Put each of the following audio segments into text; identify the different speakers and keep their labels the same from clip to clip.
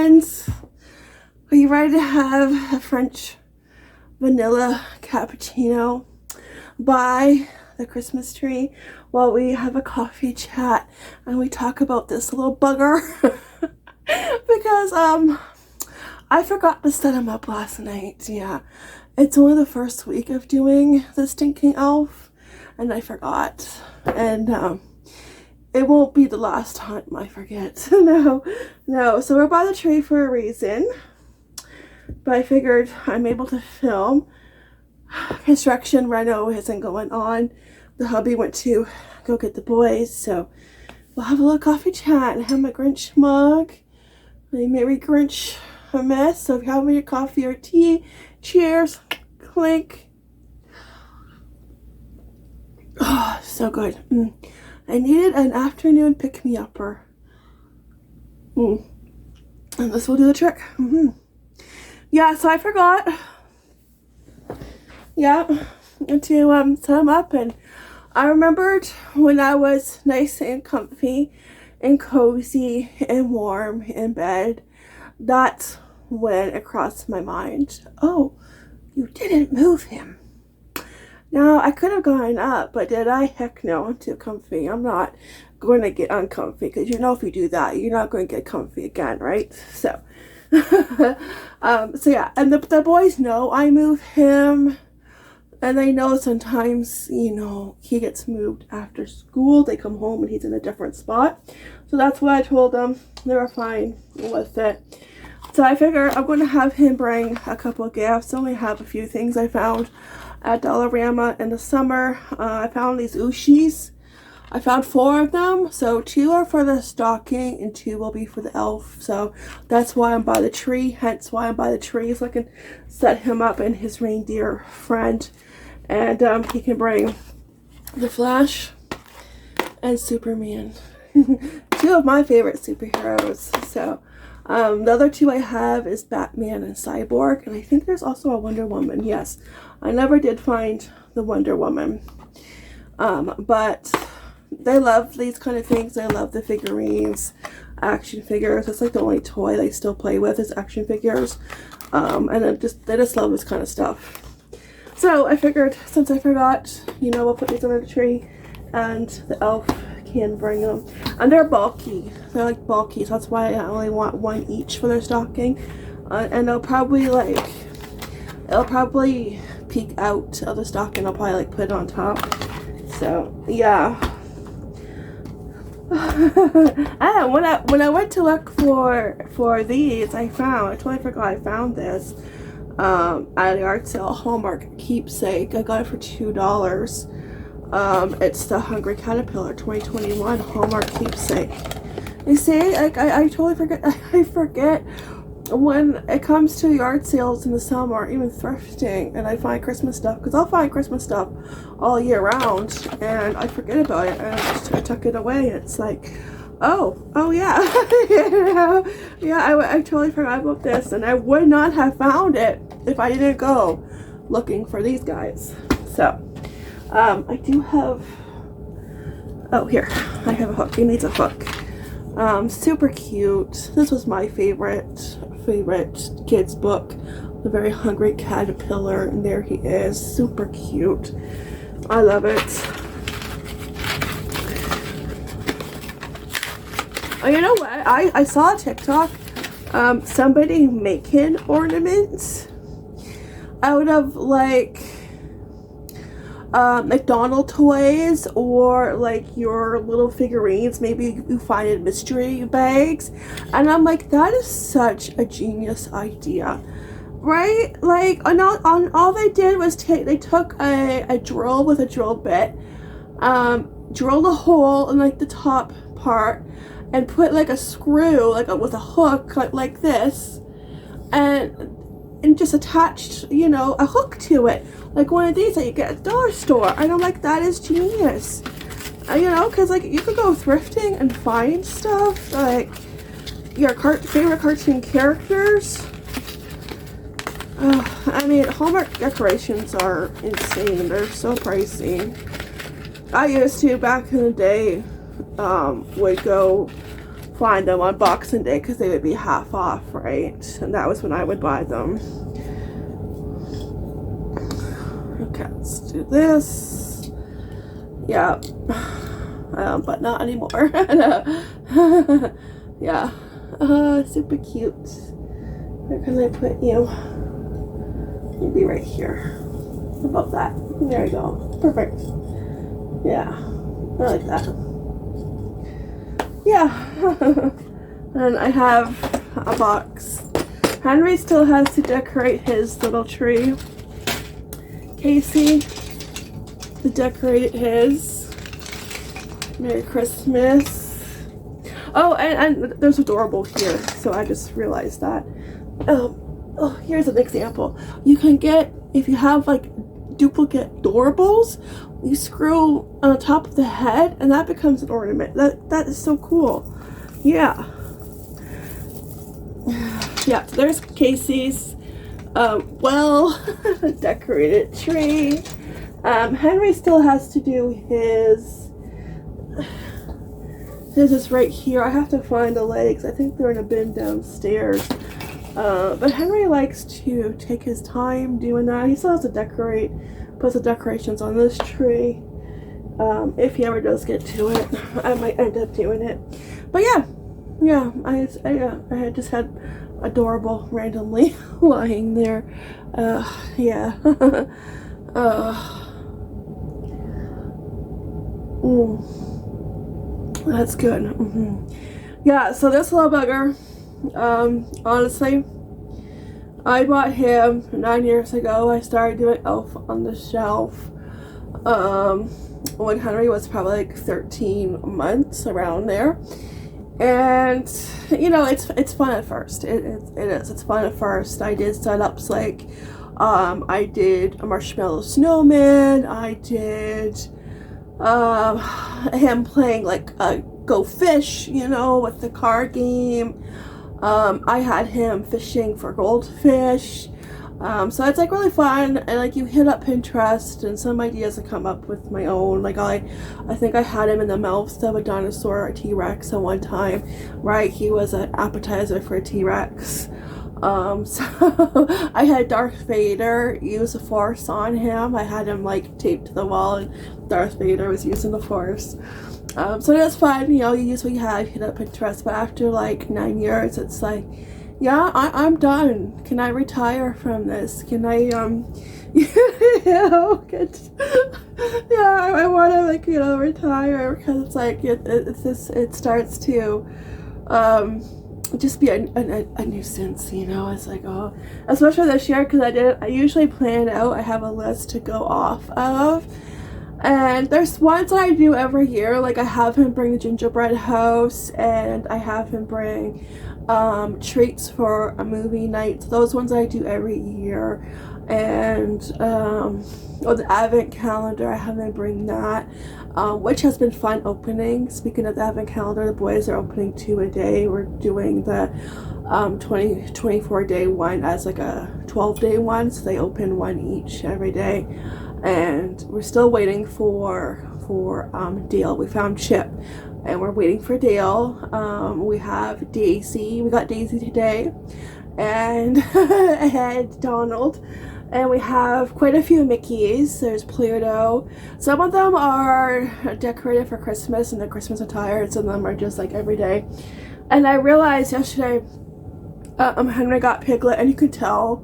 Speaker 1: friends. Are you ready to have a French vanilla cappuccino by the Christmas tree while we have a coffee chat and we talk about this little bugger? Because I forgot to set him up last night. Yeah, it's only the first week of doing the stinking elf and I forgot, and it won't be the last time I forget. No, so we're by the tree for a reason, but I figured I'm able to film. Construction reno isn't going on. The hubby went to go get the boys, so we'll have a little coffee chat and have my Grinch mug, my Merry Grinch mess. So if you're having your coffee or tea, cheers, clink. Oh, so good. I needed an afternoon pick-me-upper. And this will do the trick. Yeah, so I forgot. Yeah, to set them up, and I remembered when I was nice and comfy and cozy and warm in bed, that's when it crossed my mind. Oh, you didn't move him. Now, I could have gone up, but did I? Heck no, I'm too comfy. I'm not going to get uncomfy, because you know if you do that, you're not going to get comfy again, right? So, so yeah, and the boys know I move him, and they know sometimes, you know, he gets moved after school. They come home and he's in a different spot. So that's what I told them. They were fine with it. So I figure I'm going to have him bring a couple of gifts. I only have a few things I found at Dollarama in the summer. I found these Ooshis. I found 4 of them, so 2 are for the stocking and 2 will be for the elf. So that's why I'm by the tree, hence why I'm by the tree, so I can set him up and his reindeer friend, and he can bring the Flash and Superman. 2 of my favorite superheroes. So the other 2 I have is Batman and Cyborg, and I think there's also a Wonder Woman. Yes, I never did find the Wonder Woman, but they love these kind of things. They love the figurines, action figures. That's like the only toy they still play with is action figures, and they just love this kind of stuff. So I figured, since I forgot, you know, we'll put these under the tree, and the elf can bring them. And they're bulky. They're like bulky, so that's why I only want 1 each for their stocking. And they'll probably peek out of the stocking. I'll probably like put it on top. So yeah. And when I went to look for these, I totally forgot I found this at a yard sale, Hallmark keepsake. I got it for $2. It's the Hungry Caterpillar 2021 Hallmark keepsake. You see, like I totally forget. I forget when it comes to yard sales in the summer, even thrifting, and I find Christmas stuff, because I'll find Christmas stuff all year round, and I forget about it, and I tuck it away, and it's like, oh yeah, you know, yeah, I totally forgot about this, and I would not have found it if I didn't go looking for these guys. So, I do have, oh here, I have a hook. He needs a hook. Super cute. This was my favorite kids book, The Very Hungry Caterpillar, and there he is. Super cute. I love it. Oh, you know what? I saw a TikTok, somebody making ornaments out of like McDonald toys, or like your little figurines. Maybe you find it in mystery bags, and I'm like, that is such a genius idea, right? Like, on all they did was they took a drill with a drill bit, drilled a hole in like the top part, and put like a screw with a hook like this, and just attached, you know, a hook to it, like one of these that you get at the dollar store. And I'm like, that is genius. You know, because like you could go thrifting and find stuff like your favorite cartoon characters. I mean, Hallmark decorations are insane. They're so pricey. I used to, back in the day, would go find them on Boxing Day because they would be half off, right? And that was when I would buy them. Okay, let's do this. Yeah. But not anymore. Yeah. Super cute. Where can I put you? Maybe right here. About that. There you go. Perfect. Yeah. I like that. Yeah. And I have a box. Henry still has to decorate his little tree. Casey decorated his. Merry Christmas. Oh, and there's a doorbell here, so I just realized that. Oh, here's an example. You can get, if you have like duplicate doorbells, you screw on the top of the head and that becomes an ornament. That is so cool. Yeah. Yeah, so there's Casey's well decorated tree. Henry still has to do his. This is right here. I have to find the legs. I think they're in a bin downstairs. But Henry likes to take his time doing that. He still has to decorate, put the decorations on this tree. If he ever does get to it, I might end up doing it. But yeah, I just had adorable randomly lying there. Yeah. That's good. Yeah, so this little bugger, honestly, I bought him 9 years ago. I started doing Elf on the Shelf when Henry was probably like 13 months, around there. And you know, it's fun at first. It is. It's fun at first. I did setups like I did a marshmallow snowman. I did him playing like Go Fish, you know, with the card game. I had him fishing for goldfish. So it's like really fun, and like you hit up Pinterest and some ideas I come up with my own. Like I think I had him in the mouth of a dinosaur or a T-Rex at one time, right? He was an appetizer for a T-Rex. So I had Darth Vader use the Force on him. I had him like taped to the wall and Darth Vader was using the Force. So that's fun, you know, you use what you have, hit up Pinterest, but after like 9 years, it's like, yeah, I'm done. Can I retire from this? Can I, you know, yeah, I want to, like, you know, retire, because it's like, it starts to, just be a nuisance, you know. It's like, oh, especially this year, because I usually plan out, I have a list to go off of. And there's ones that I do every year, like I have him bring the gingerbread house, and I have him bring treats for a movie night. So those ones I do every year. And the advent calendar, I have him bring that, which has been fun opening. Speaking of the advent calendar, the boys are opening 2 a day. We're doing the 24-day one as like a 12-day one, so they open one each every day. And we're still waiting for Dale. We found Chip and we're waiting for Dale. We have Daisy. We got Daisy today, and and Donald, and we have quite a few Mickeys. There's Pluto. Some of them are decorated for Christmas and the Christmas attire, and some of them are just like every day. And I realized yesterday Henry got Piglet, and you could tell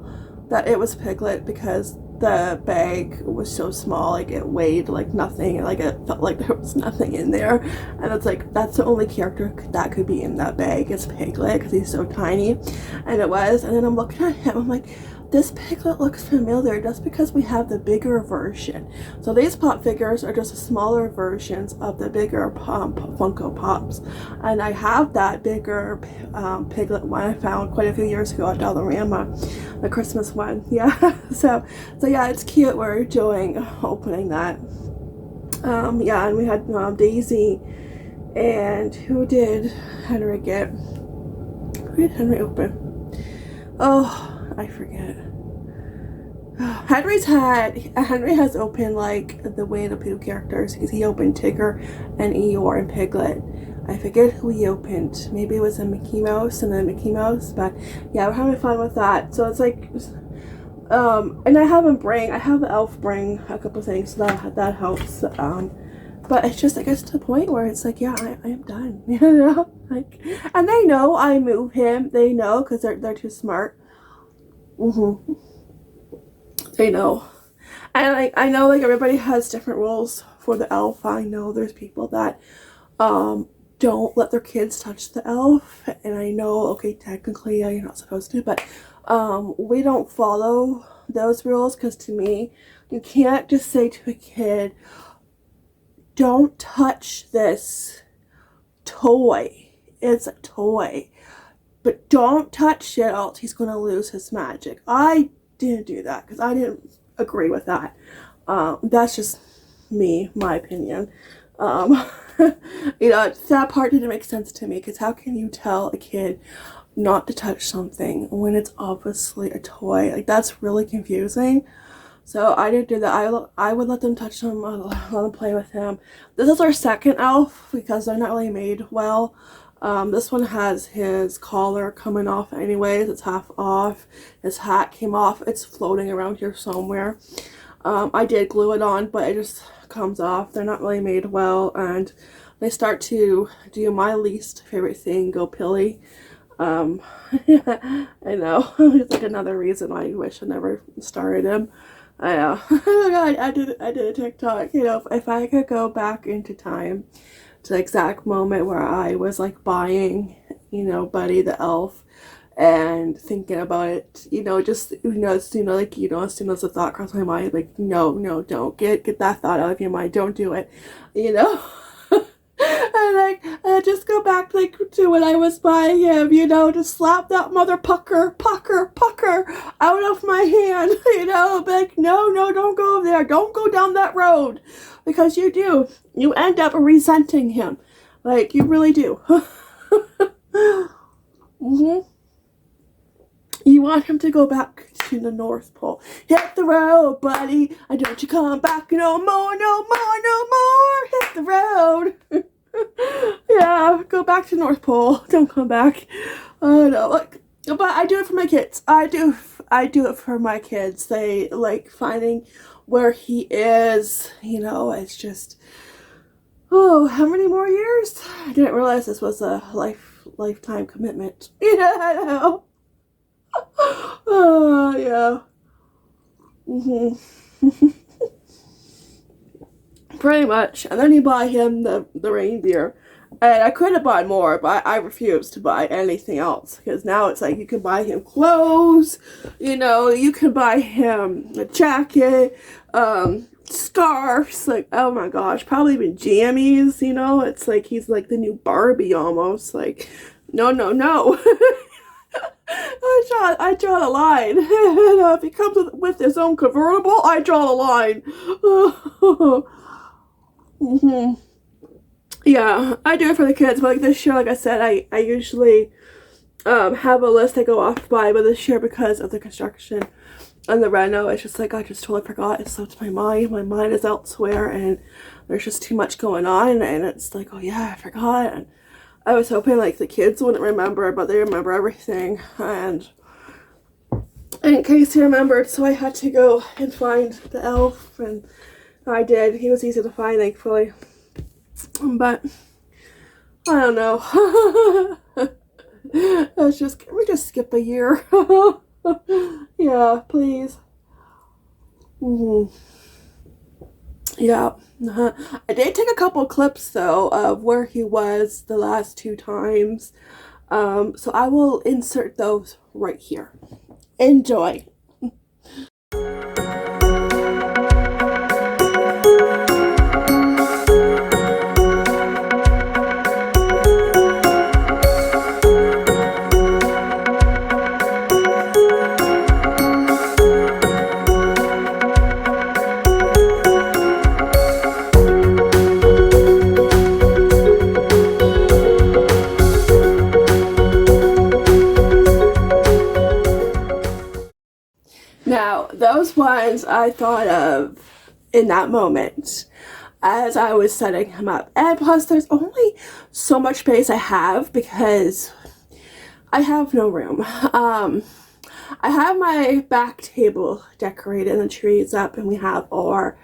Speaker 1: that it was Piglet because the bag was so small, like it weighed like nothing, like it felt like there was nothing in there. And it's like, that's the only character that could be in that bag is Piglet, because he's so tiny. And it was. And then I'm looking at him, I'm like, this Piglet looks familiar, just because we have the bigger version. So these pop figures are just smaller versions of the bigger Funko Pops, and I have that bigger Piglet one I found quite a few years ago at Dollarama, the Christmas one. Yeah. so yeah, it's cute. We're doing opening that. Yeah, and we had Daisy, and who did Henry get? Who did Henry open? Oh, I forget. Henry has opened like the Winnie the Pooh characters, because he opened Tigger and Eeyore and Piglet. I forget who he opened. Maybe it was a Mickey Mouse and then Mickey Mouse, but yeah, we're having fun with that. So it's like, and I have the elf bring a couple things, so that helps. But it's just, I guess, to the point where it's like, yeah, I am done, you know, like, and they know I move him. They know, because they're too smart. They know. And like, I know, like, everybody has different rules for the elf. I know there's people that don't let their kids touch the elf, and I know, okay, technically you're not supposed to, but we don't follow those rules, because to me, you can't just say to a kid, don't touch this toy. It's a toy. But don't touch it, else he's going to lose his magic. I didn't do that, because I didn't agree with that. That's just me, my opinion. You know, that part didn't make sense to me, because how can you tell a kid not to touch something when it's obviously a toy? Like, that's really confusing. So I didn't do that. I would let them touch him, let them play with him. This is our second elf, because they're not really made well. This one has his collar coming off anyways. It's half off. His hat came off. It's floating around here somewhere. I did glue it on, but it just comes off. They're not really made well, and they start to do my least favorite thing, go pilly. I know. It's like another reason why I wish I never started him. I know. Oh my God, I did a TikTok. You know, if I could go back into time to the exact moment where I was like buying, you know, Buddy the elf, and thinking about it, you know, just, you know, as soon as the thought crossed my mind, like, no, don't get that thought out of your mind. Don't do it, you know. And like, just go back like to when I was buying him, you know, just slap that mother pucker out of my hand, you know, be like, no, don't go over there, don't go down that road, because you end up resenting him, like, you really do. You want him to go back to the North Pole. Hit the road, buddy, and don't you come back no more. Hit the road. Yeah, go back to North Pole. Don't come back. Oh no, like, but I do it for my kids. I do it for my kids. They like finding where he is. You know, it's just, oh, how many more years? I didn't realize this was a lifetime commitment. Yeah, I know. Oh yeah. Pretty much. And then you buy him the reindeer. And I could have bought more, but I refused to buy anything else, because now it's like you can buy him clothes, you know, you can buy him a jacket, scarves, like, oh my gosh, probably even jammies, you know. It's like he's like the new Barbie almost. Like, no. I draw the line. If he comes with his own convertible, I draw the line. Yeah, I do it for the kids, but like this year, like I said, I usually have a list I go off by, but this year, because of the construction and the reno, it's just like I just totally forgot. It slipped my mind. My mind is elsewhere, and there's just too much going on, and it's like, oh yeah, I forgot. And I was hoping like the kids wouldn't remember, but they remember everything, and in case he remembered, so I had to go and find the elf, and I did. He was easy to find, thankfully. But I don't know. Can we just skip a year? Yeah, please. Yeah. I did take a couple clips though of where he was the last 2 times. So I will insert those right here. Enjoy. Now, those ones I thought of in that moment. as I was setting him up. And plus, there's only so much space I have because I have no room. I have my back table decorated and the tree is up, and we have our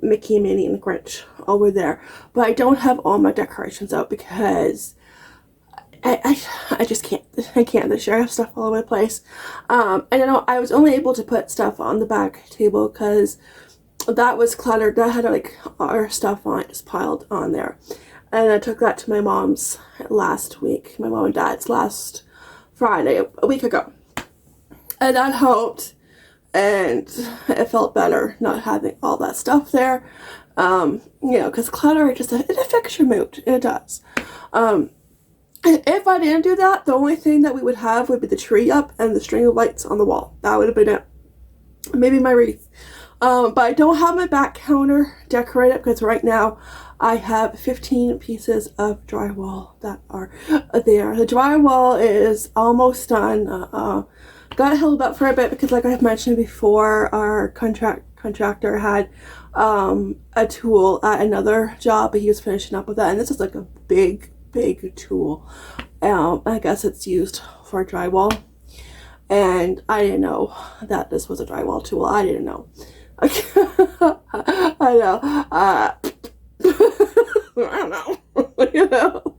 Speaker 1: Mickey, Minnie, and the Grinch over there. But I don't have all my decorations out because I just can't. I can't this year. I have stuff all over the place. And I was only able to put stuff on the back table because that was cluttered. That had like our stuff on it, just piled on there. And I took that to my mom's last week, my mom and dad's last Friday, a week ago. And that helped. And it felt better not having all that stuff there. You know, because clutter, it affects your mood. It does. If I didn't do that, the only thing that we would have would be the tree up and the string of lights on the wall. That would have been it. Maybe my wreath. But I don't have my back counter decorated because right now I have 15 pieces of drywall that are there. The drywall is almost done. Got held up for a bit because, like I've mentioned before, our contractor had a tool at another job, but he was finishing up with that, and this is like a big tool. I guess it's used for drywall, and I didn't know that this was a drywall tool. I didn't know. I know. I don't know. You know.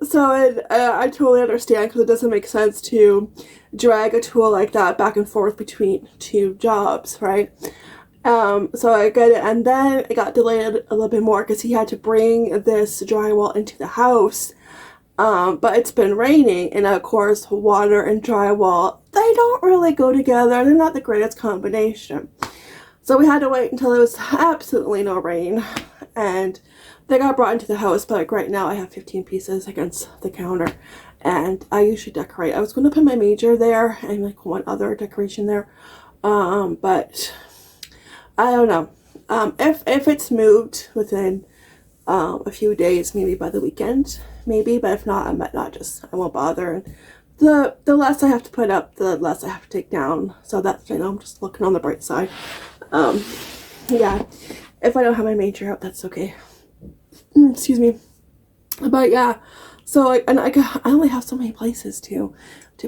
Speaker 1: So I totally understand, because it doesn't make sense to drag a tool like that back and forth between two jobs, right? So I get it, and then it got delayed a little bit more because he had to bring this drywall into the house. But it's been raining, and of course water and drywall, they don't really go together. They're not the greatest combination. So we had to wait until there was absolutely no rain, and they got brought into the house. But like right now I have 15 pieces against the counter, and I usually decorate. I was going to put my major there and like one other decoration there, but I don't know. If it's moved within a few days, maybe by the weekend, maybe. But if not, I won't bother. And the less I have to put up, the less I have to take down. So that's, you know, I'm just looking on the bright side. Yeah, if I don't have my major out, that's okay. Excuse me. But yeah, so like, and I only have so many places to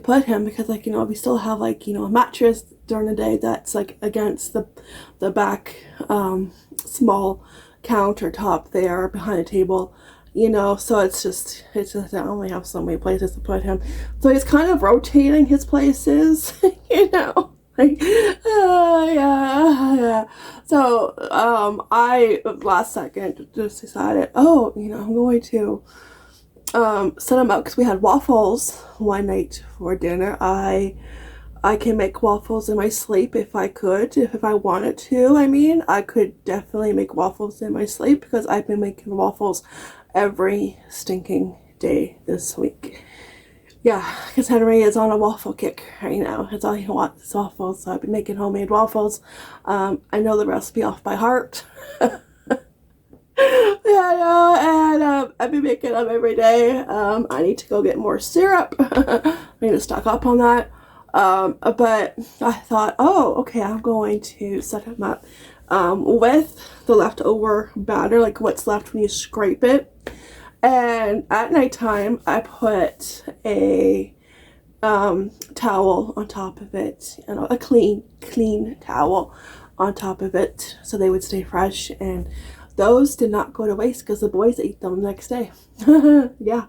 Speaker 1: put him, because like, you know, we still have like, you know, a mattress during the day that's like against the back small countertop there behind the table, you know. So it's just I only have so many places to put him. So he's kind of rotating his places, you know. Like, yeah. So I last second just decided, oh, you know, I'm going to set them up, because we had waffles one night for dinner. I can make waffles in my sleep if I could, if I wanted to. I mean, I could definitely make waffles in my sleep, because I've been making waffles every stinking day this week. Yeah, because Henry is on a waffle kick right now. That's all he wants is waffles. So I've been making homemade waffles. I know the recipe off by heart. Yeah, and I've been making them every day. I need to go get more syrup. I need to stock up on that. But I thought, oh, okay, I'm going to set them up with the leftover batter, like what's left when you scrape it. And at nighttime, I put a towel on top of it, you know, a clean towel on top of it, so they would stay fresh. And those did not go to waste, because the boys ate them the next day. Yeah.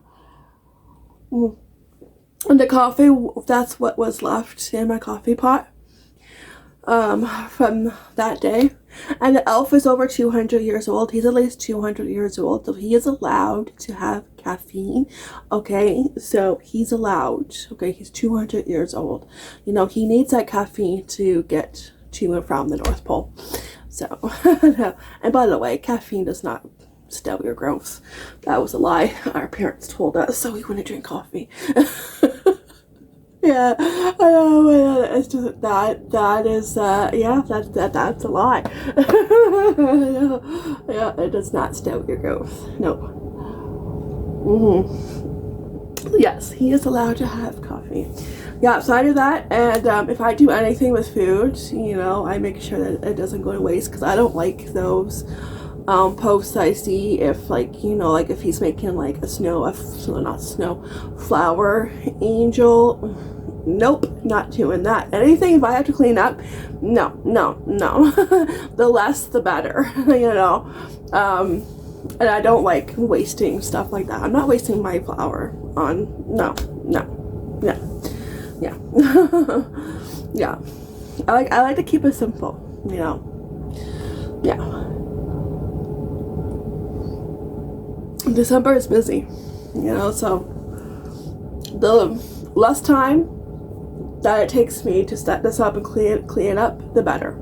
Speaker 1: And the coffee, that's what was left in my coffee pot from that day. And the elf is over 200 years old. He's at least 200 years old, so he is allowed to have caffeine. Okay, so he's allowed. Okay, he's 200 years old. You know, he needs that caffeine to get to and from the North Pole. So, and by the way, caffeine does not stow your growth. That was a lie. Our parents told us so we wouldn't drink coffee. Yeah, I know. It's just that is yeah, that's a lie. Yeah, it does not stow your growth. No. Yes, he is allowed to have coffee. Yeah, so I do that, and if I do anything with food, you know, I make sure that it doesn't go to waste, because I don't like those posts I see if, like, you know, like if he's making like a flower angel. Nope, not doing that. Anything if I have to clean up, no. The less the better, you know. And I don't like wasting stuff like that. I'm not wasting my flour on, no. Yeah. Yeah. I like to keep it simple, you know. Yeah. December is busy, you know, so the less time that it takes me to set this up and clean it up, the better.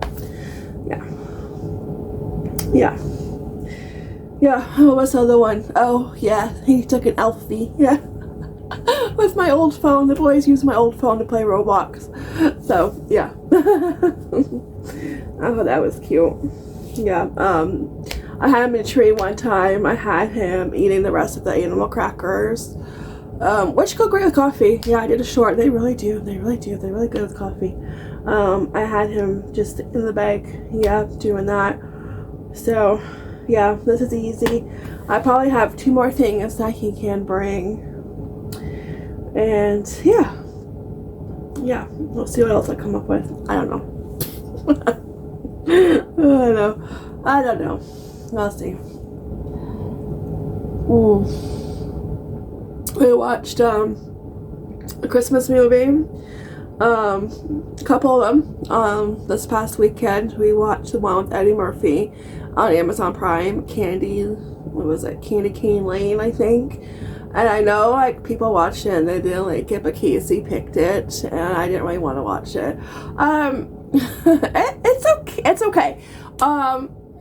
Speaker 1: Yeah, oh, what's the other one? Oh yeah, he took an Elfie, yeah. With my old phone. The boys use my old phone to play Roblox, so yeah. Oh, that was cute. Yeah, I had him in a tree one time. I had him eating the rest of the animal crackers, which go great with coffee. Yeah, I did a short. They really do. They're really good with coffee. I had him just in the bag, yeah, doing that. So yeah, this is easy. I probably have 2 more things that he can bring, and yeah, we'll see what else I come up with. I don't know. I don't know. I'll see. We watched a Christmas movie, a couple of them. This past weekend we watched the one with Eddie Murphy on Amazon Prime, Candy Cane Lane, I think. And I know, like, people watched it and they didn't like it, but Casey picked it, and I didn't really want to watch it. It's okay.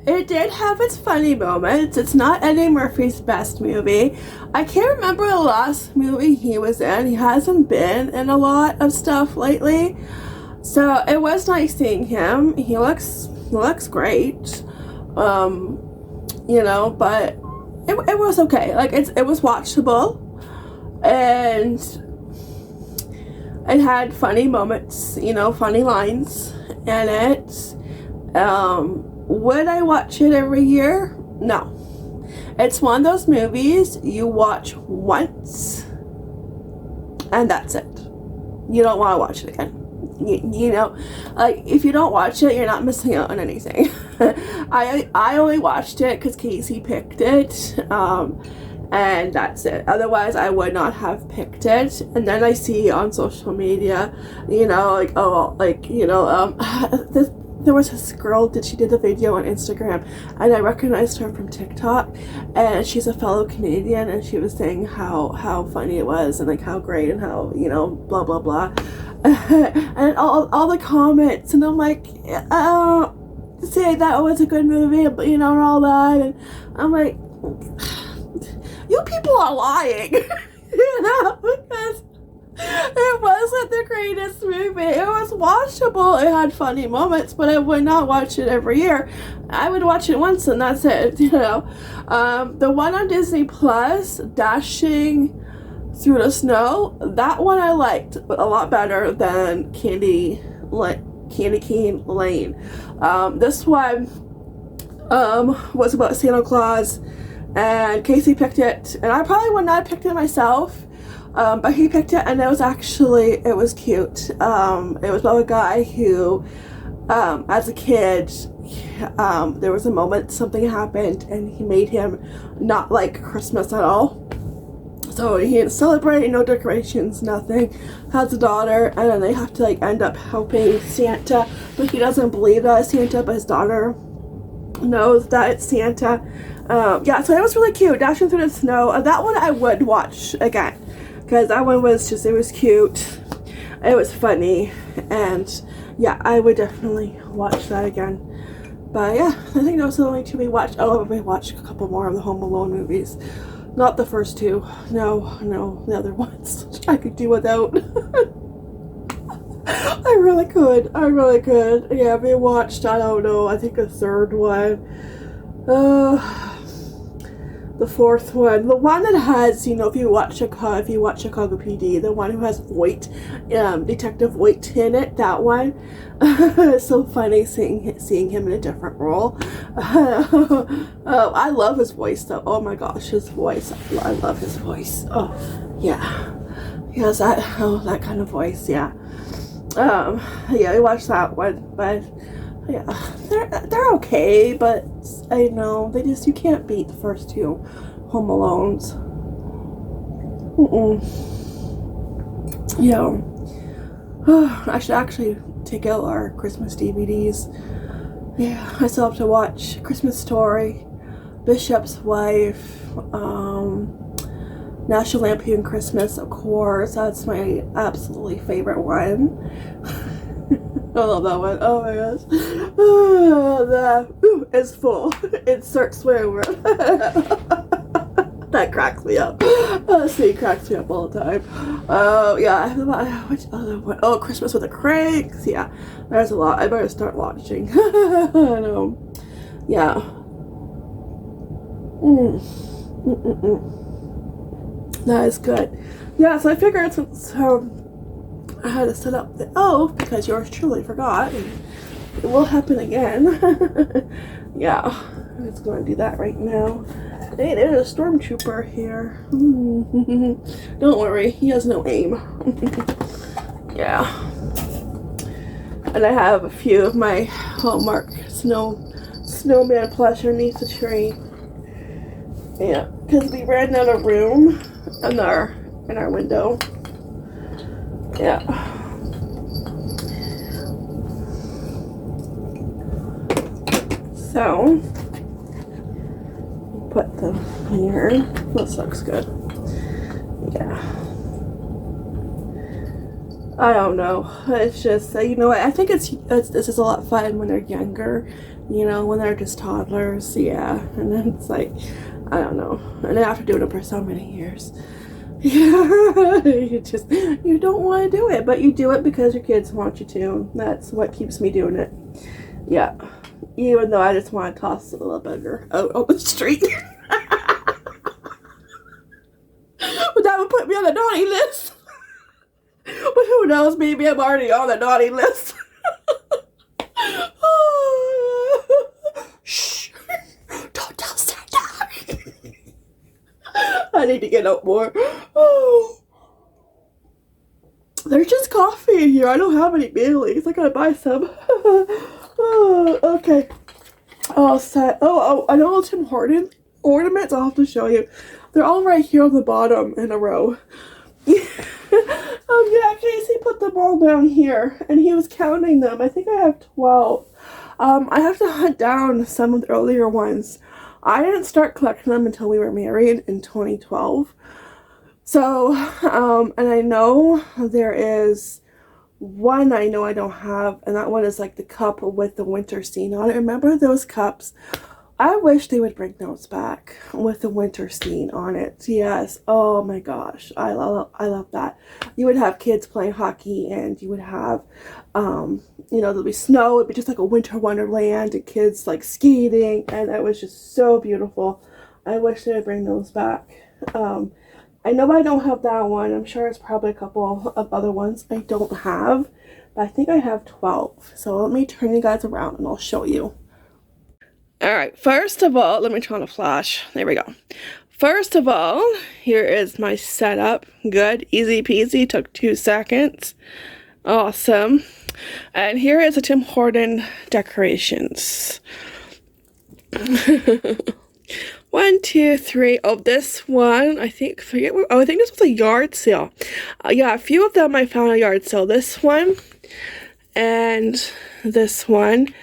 Speaker 1: It did have its funny moments. It's not Eddie Murphy's best movie. I can't remember the last movie he was in. He hasn't been in a lot of stuff lately, so it was nice seeing him. He looks great. You know, but it was okay. Like, it was watchable, and it had funny moments, you know, funny lines in it. Would I watch it every year? No. It's one of those movies you watch once and that's it. You don't want to watch it again. You know, like, if you don't watch it, you're not missing out on anything. I only watched it because Casey picked it, and that's it. Otherwise, I would not have picked it. And then I see on social media, you know, like, oh, like, you know, there was this girl she did a video on Instagram, and I recognized her from TikTok, and she's a fellow Canadian, and she was saying how funny it was, and like how great, and how, you know, blah blah blah. And all the comments, and I'm like, say that was a good movie, you know, and all that, and I'm like, you people are lying. You know, because it wasn't the greatest movie. It was watchable. It had funny moments, but I would not watch it every year. I would watch it once and that's it, you know. The one on Disney Plus, Dashing Through the Snow, that one I liked a lot better than Candy Cane Lane. This one was about Santa Claus, and Casey picked it, and I probably would not have picked it myself. But he picked it, and it was cute. It was about a guy who, as a kid, there was a moment something happened, and he made him not like Christmas at all. So he didn't celebrate, no decorations, nothing. Has a daughter, and then they have to like end up helping Santa, but he doesn't believe that it's Santa, but his daughter knows that it's Santa. Yeah, so it was really cute. Dashing Through the Snow. That one I would watch again, because that one was just, it was cute, it was funny, and yeah, I would definitely watch that again. But yeah, I think those are the only 2 we watched. Oh, we watched a couple more of the Home Alone movies. Not the first 2. No, the other ones I could do without. I really could. Yeah, we watched, I don't know, I think a 3rd one. the fourth one, the one that has, you know, if you watch Chicago PD, the one who has Voight, Detective Voight in it, that one. It's so funny seeing him in a different role. I love his voice though. Oh my gosh, his voice. I love his voice. Oh yeah, he has that kind of voice. Yeah. Yeah, I watched that one, but yeah, they're okay, but I know you can't beat the first two Home Alones. Yeah. I should actually take out our Christmas DVDs. Yeah, I still have to watch Christmas Story, Bishop's Wife, National Lampoon Christmas, of course. That's my absolutely favorite one. I love that one. Oh my gosh. It's full. Insert swear word. That cracks me up. See, cracks me up all the time. Oh, yeah. Which other one? Oh, Christmas with the Cranks. Yeah, there's a lot. I better start watching. I know. Yeah. That is good. Yeah, so I figured I had to set up the oath because yours truly forgot. And it will happen again. Yeah, I'm just going to do that right now. Hey, there's a stormtrooper here. Don't worry, he has no aim. Yeah. And I have a few of my Hallmark snowman plush underneath the tree. Yeah, because we ran out of room in our window. Yeah. So put them here. This looks good. Yeah. I don't know. It's just, you know, I think it's just a lot of fun when they're younger. You know, when they're just toddlers. Yeah. And then it's like, I don't know. And then after doing it for so many years. Yeah, you don't want to do it, but you do it because your kids want you to. That's what keeps me doing it. Yeah, even though I just want to toss a little bugger out on the street. But that would put me on the naughty list. But who knows, maybe I'm already on the naughty list. Shh, don't tell Santa. I need to get out more. Oh, there's just coffee in here. I don't have any Baileys. I gotta buy some. Oh, okay. All set. Oh, I know Tim Horton ornaments. I'll have to show you. They're all right here on the bottom in a row. Yeah, Casey put them all down here, and he was counting them. I think I have 12. I have to hunt down some of the earlier ones. I didn't start collecting them until we were married in 2012. So, and I know there is one I know I don't have, and that one is like the cup with the winter scene on it. Remember those cups? I wish they would bring those back with the winter scene on it. Yes. Oh my gosh. I love that. You would have kids playing hockey, and you would have, you know, there'll be snow. It'd be just like a winter wonderland, and kids like skating, and it was just so beautiful. I wish they would bring those back. I know I don't have that one. I'm sure it's probably a couple of other ones I don't have, but I think I have 12. So let me turn you guys around and I'll show you. Alright, first of all, let me turn on the flash. There we go. First of all, here is my setup. Good, easy peasy, took 2 seconds. Awesome. And here is the Tim Horton decorations. 1, 2, 3. Oh, this one, I think, I think this was a yard sale. Yeah, a few of them I found at a yard sale. This one, and this one.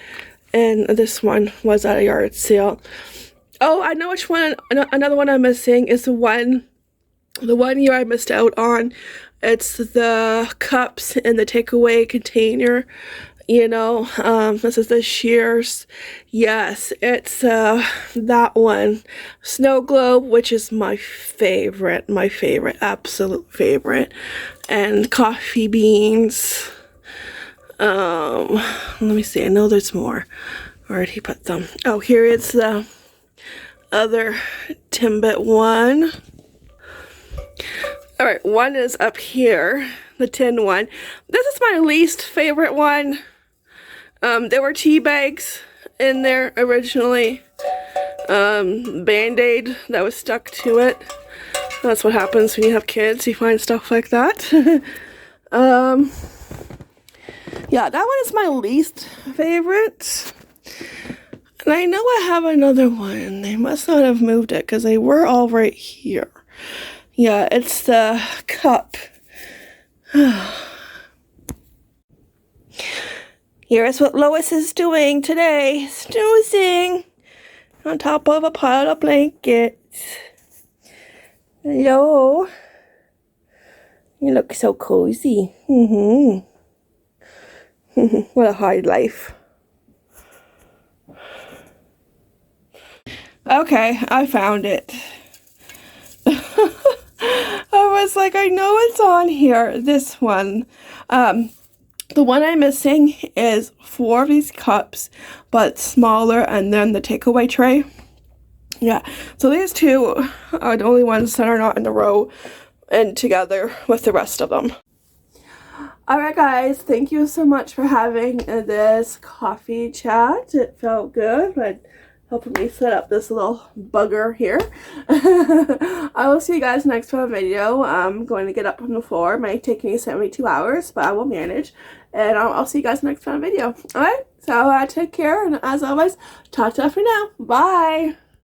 Speaker 1: And this one was at a yard sale. Oh, I know which one. Another one I'm missing is the one year I missed out on. It's the cups in the takeaway container. You know, this is this year's. Yes, it's that one. Snow globe, which is my favorite, absolute favorite. And coffee beans. Let me see. I know there's more. Where did he put them? Oh, here it's the other Timbit one. Alright, one is up here, the tin one. This is my least favorite one. There were tea bags in there originally. Band-Aid that was stuck to it. That's what happens when you have kids, you find stuff like that. Yeah, that one is my least favorite. And I know I have another one. They must not have moved it because they were all right here. Yeah, it's the cup. Here's what Lois is doing today. Snoozing on top of a pile of blankets. Hello. You look so cozy. What a hard life. Okay, I found it. I was like, I know it's on here. This one. The one I'm missing is 4 of these cups, but smaller, and then the takeaway tray. Yeah, so these two are the only ones that are not in a row and together with the rest of them. Alright guys, thank you so much for having this coffee chat. It felt good, but helping me set up this little bugger here. I will see you guys next time video. I'm going to get up from the floor. It might take me 72 hours, but I will manage. And I'll see you guys next time video. Alright, so take care, and as always, ta-ta for now. Bye!